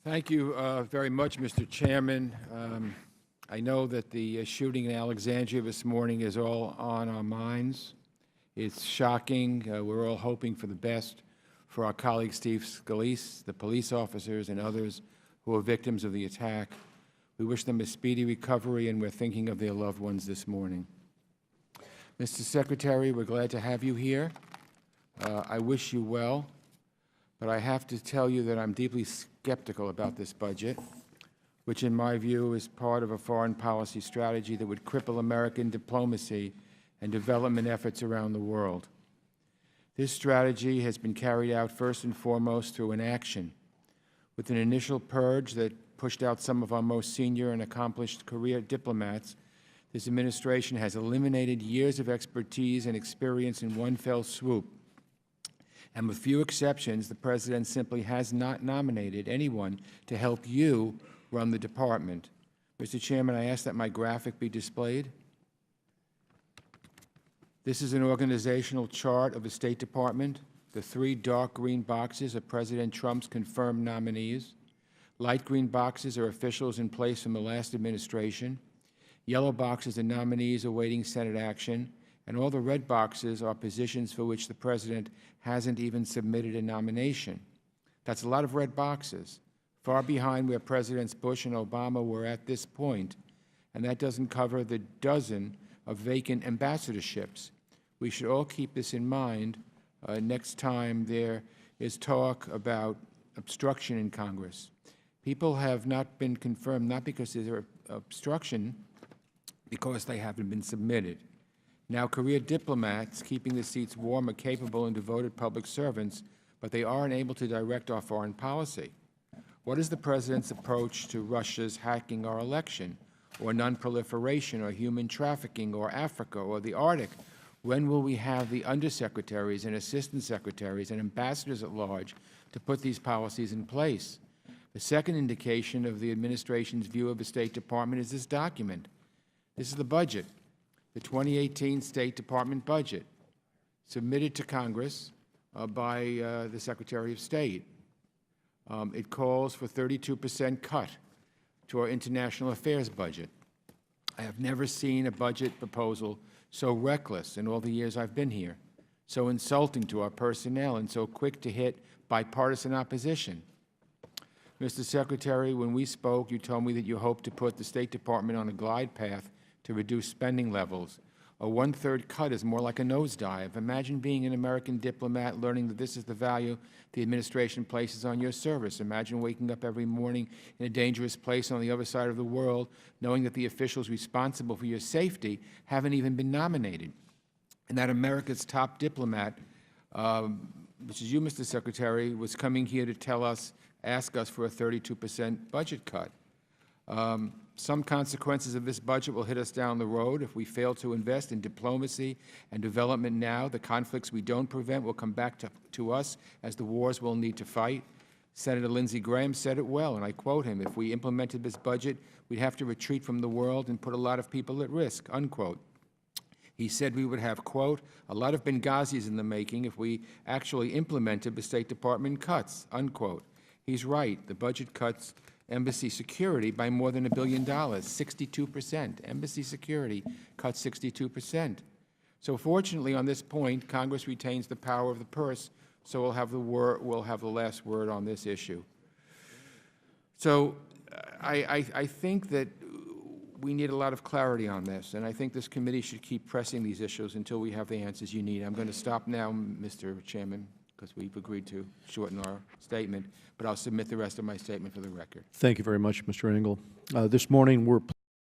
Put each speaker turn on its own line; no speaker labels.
Thank you very much, Mr. Chairman. I know that the shooting in Alexandria this morning is all on our minds. It's shocking. We're all hoping for the best for our colleague Steve Scalise, the police officers, and others who are victims of the attack. We wish them a speedy recovery, and we're thinking of their loved ones this morning. Mr. Secretary, we're glad to have you here. I wish you well, but I have to tell you that I'm deeply skeptical about this budget, which in my view is part of a foreign policy strategy that would cripple American diplomacy and development efforts around the world. This strategy has been carried out first and foremost through inaction, with an initial purge that pushed out some of our most senior and accomplished career diplomats. This administration has eliminated years of expertise and experience in one fell swoop. And with few exceptions, the President simply has not nominated anyone to help you run the department. Mr. Chairman, I ask that my graphic be displayed. This is an organizational chart of the State Department. The three dark green boxes are President Trump's confirmed nominees. Light green boxes are officials in place from the last administration. Yellow boxes are nominees awaiting Senate action. And all the red boxes are positions for which the President hasn't even submitted a nomination. That's a lot of red boxes, far behind where Presidents Bush and Obama were at this point, and that doesn't cover the dozen of vacant ambassadorships. We should all keep this in mind next time there is talk about obstruction in Congress. People have not been confirmed, not because there's obstruction, because they haven't been submitted. Now, career diplomats keeping the seats warm are capable and devoted public servants, but they aren't able to direct our foreign policy. What is the President's approach to Russia's hacking our election, or nonproliferation, or human trafficking, or Africa, or the Arctic? When will we have the undersecretaries and assistant secretaries and ambassadors at large to put these policies in place? The second indication of the administration's view of the State Department is this document. This is the budget. The 2018 State Department budget, submitted to Congress by the Secretary of State. It calls for 32% cut to our international affairs budget. I have never seen a budget proposal so reckless in all the years I've been here, so insulting to our personnel, and so quick to hit bipartisan opposition. Mr. Secretary, when we spoke, you told me that you hope to put the State Department on a glide path to reduce spending levels. A one-third cut is more like a nosedive. Imagine being an American diplomat, learning that this is the value the administration places on your service. Imagine waking up every morning in a dangerous place on the other side of the world, knowing that the officials responsible for your safety haven't even been nominated, and that America's top diplomat, which is you, Mr. Secretary, was coming here to tell us, ask us for a 32% budget cut. Some consequences of this budget will hit us down the road. If we fail to invest in diplomacy and development now, the conflicts we don't prevent will come back to us as the wars we'll need to fight. Senator Lindsey Graham said it well, and I quote him, "If we implemented this budget, we'd have to retreat from the world and put a lot of people at risk," unquote. He said we would have, quote, "a lot of Benghazis in the making if we actually implemented the State Department cuts," unquote. He's right. The budget cuts embassy security by more than $1 billion, 62%. Embassy security cuts 62%. So fortunately, on this point, Congress retains the power of the purse, so we'll have the last word on this issue. So I think that we need a lot of clarity on this, and I think this committee should keep pressing these issues until we have the answers you need. I'm going to stop now, Mr. Chairman, because we've agreed to shorten our statement, but I'll submit the rest of my statement for the record.
Thank you very much, Mr. Engel. This morning, we're